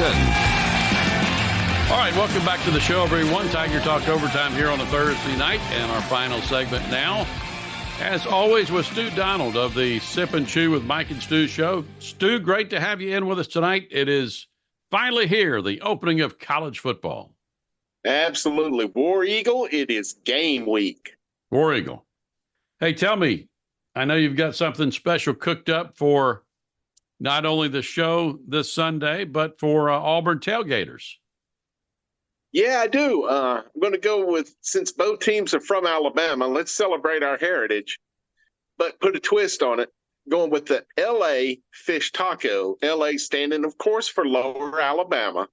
Washington. All right, welcome back to the show, everyone. Tiger Talk Overtime here on a Thursday night, and our final segment now, as always, with Stu Donald of the Sip and Chew with Mike and Stu show. Stu, great to have you in with us tonight. It is finally here, the opening of college football. Absolutely. War Eagle, it is game week. War Eagle. Hey, tell me, I know you've got something special cooked up for not only the show this Sunday, but for Auburn tailgaters. Yeah, I do. I'm going to go with, since both teams are from Alabama, let's celebrate our heritage, but put a twist on it, going with the L.A. Fish Taco. L.A. standing, of course, for Lower Alabama.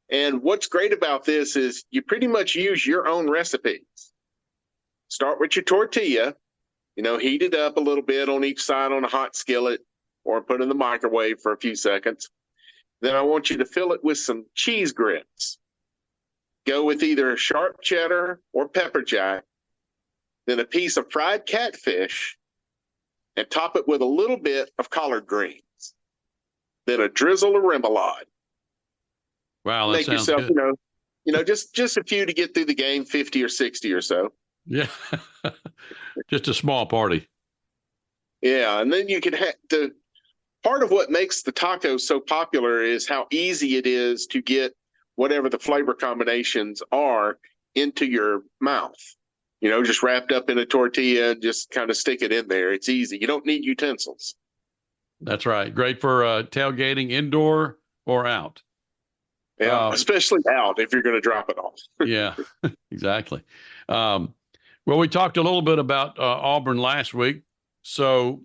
And what's great about this is you pretty much use your own recipes. Start with your tortilla, heat it up a little bit on each side on a hot skillet or put in the microwave for a few seconds. Then I want you to fill it with some cheese grits. Go with either sharp cheddar or pepper jack, then a piece of fried catfish, and top it with a little bit of collard greens. Then a drizzle of remoulade. Wow, that Make sounds yourself, good. Just a few to get through the game, 50 or 60 or so. Yeah, just a small party. Yeah, and then you can have the part of what makes the taco so popular is how easy it is to get whatever the flavor combinations are into your mouth. Just wrapped up in a tortilla and just kind of stick it in there. It's easy. You don't need utensils. That's right. Great for tailgating indoor or out. Yeah, especially out if you're going to drop it off. Yeah, exactly. Well, we talked a little bit about Auburn last week. So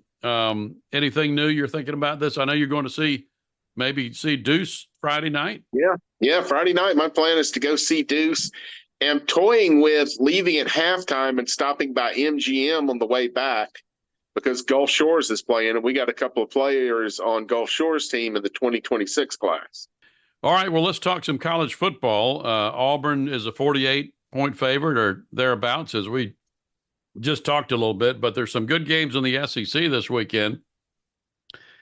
anything new you're thinking about this? I know you're going to maybe see Deuce Friday night. Yeah, Friday night. My plan is to go see Deuce. I'm toying with leaving at halftime and stopping by MGM on the way back because Gulf Shores is playing, and we got a couple of players on Gulf Shores team in the 2026 class. All right, well, let's talk some college football. Auburn is a 48-point favorite or thereabouts, as we just talked a little bit, but there's some good games in the SEC this weekend,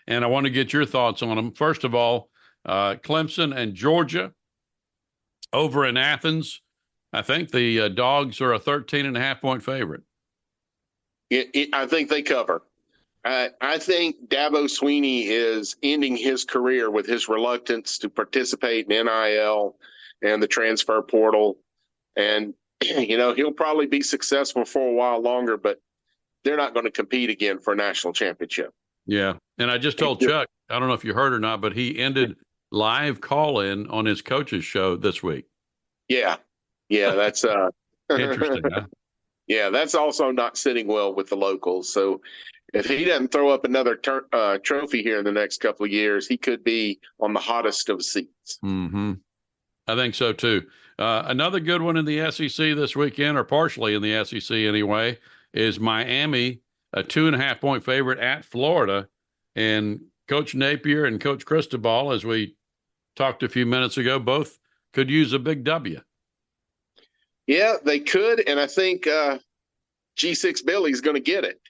and I want to get your thoughts on them. First of all, Clemson and Georgia over in Athens. I think the Dogs are a 13.5-point favorite. I think they cover. I think Dabo Swinney is ending his career with his reluctance to participate in NIL and the transfer portal. And, he'll probably be successful for a while longer, but they're not going to compete again for a national championship. Yeah. And I just told Chuck, I don't know if you heard or not, but he ended live call-in on his coach's show this week. Yeah, that's interesting. Huh? Yeah, that's also not sitting well with the locals. So if he doesn't throw up another trophy here in the next couple of years, he could be on the hottest of seats. Mm-hmm. I think so too. Another good one in the SEC this weekend, or partially in the SEC anyway, is Miami, a 2.5-point favorite at Florida. And Coach Napier and Coach Cristobal, as we talked a few minutes ago, both could use a big W. Yeah, they could. And I think G6 Billy's going to get it.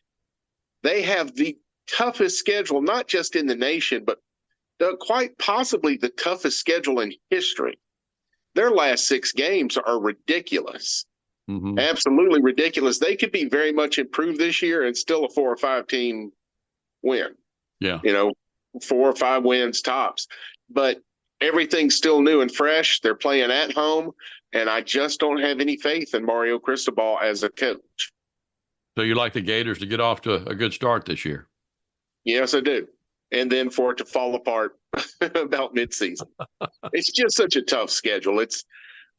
They have the toughest schedule, not just in the nation, but quite possibly the toughest schedule in history. Their last 6 games are ridiculous. Mm-hmm. Absolutely ridiculous. They could be very much improved this year and still a 4 or 5 team win. Yeah. 4 or 5 wins tops. But everything's still new and fresh. They're playing at home, and I just don't have any faith in Mario Cristobal as a coach. So you like the Gators to get off to a good start this year? Yes, I do. And then for it to fall apart about midseason. It's just such a tough schedule. It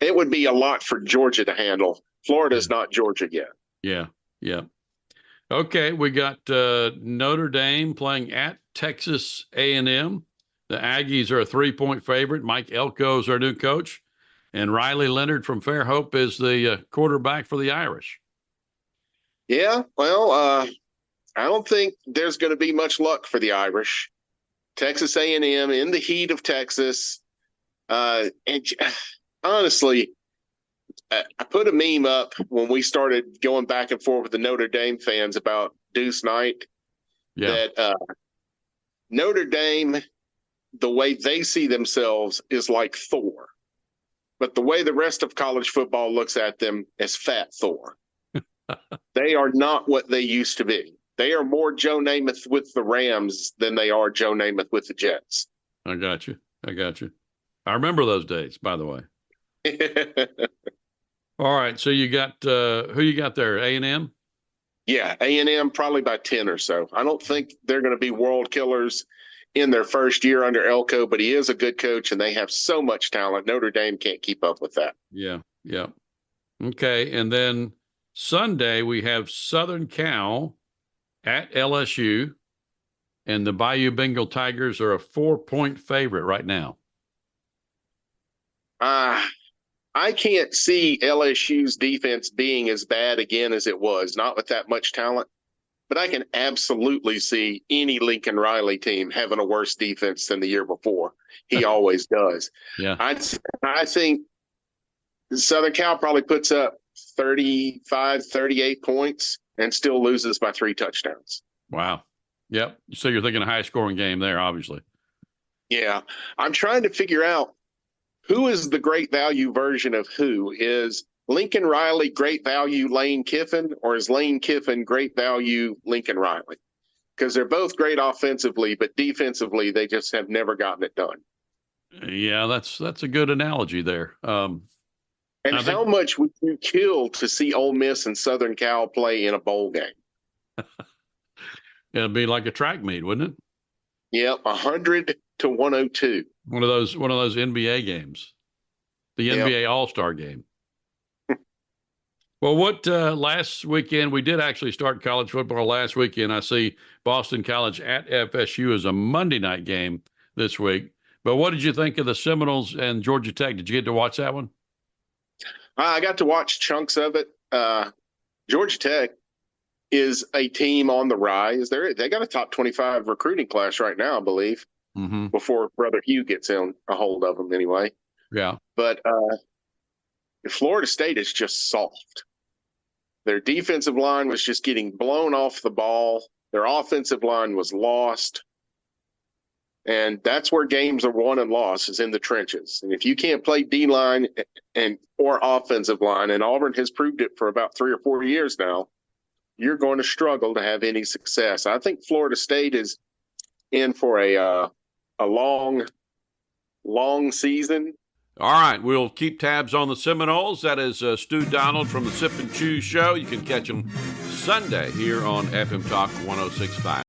would be a lot for Georgia to handle. Florida's not Georgia yet. Yeah. Okay, we got Notre Dame playing at Texas A&M. The Aggies are a 3-point favorite. Mike Elko is our new coach. And Riley Leonard from Fairhope is the quarterback for the Irish. Yeah, well, I don't think there's going to be much luck for the Irish. Texas A&M in the heat of Texas. And honestly, I put a meme up when we started going back and forth with the Notre Dame fans about Deuce Knight. Yeah. That Notre Dame the way they see themselves is like Thor. But the way the rest of college football looks at them is Fat Thor. They are not what they used to be. They are more Joe Namath with the Rams than they are Joe Namath with the Jets. I got you. I remember those days, by the way. All right. So you got who you got there? A&M? Yeah, A&M probably by 10 or so. I don't think they're going to be world killers in their first year under Elko, but he is a good coach and they have so much talent. Notre Dame can't keep up with that. Yeah. Okay. And then Sunday we have Southern Cal at LSU, and the Bayou Bengal Tigers are a 4-point favorite right now. I can't see LSU's defense being as bad again as it was, not with that much talent. But I can absolutely see any Lincoln Riley team having a worse defense than the year before. He always does. Yeah. I think Southern Cal probably puts up 35, 38 points and still loses by 3 touchdowns. Wow. Yep. So you're thinking a high-scoring game there, obviously. Yeah. I'm trying to figure out who is the great value version of who. Is Lincoln Riley great value Lane Kiffin, or is Lane Kiffin great value Lincoln Riley? Because they're both great offensively, but defensively, they just have never gotten it done. Yeah, that's a good analogy there. And how much would you kill to see Ole Miss and Southern Cal play in a bowl game? It'd be like a track meet, wouldn't it? Yep, 100 to 102. One of those NBA games, the NBA All-Star game. Well, what last weekend we did actually start college football last weekend. I see Boston College at FSU is a Monday night game this week. But what did you think of the Seminoles and Georgia Tech? Did you get to watch that one? I got to watch chunks of it. Georgia Tech is a team on the rise. They got a top 25 recruiting class right now, I believe, before Brother Hugh gets in a hold of them anyway. Yeah. But Florida State is just soft. Their defensive line was just getting blown off the ball. Their offensive line was lost. And that's where games are won and lost, is in the trenches. And if you can't play D-line or offensive line, and Auburn has proved it for about 3 or 4 years now, you're going to struggle to have any success. I think Florida State is in for a long season. All right, we'll keep tabs on the Seminoles. That is Stu Donald from the Sip and Chew Show. You can catch him Sunday here on FM Talk 106.5.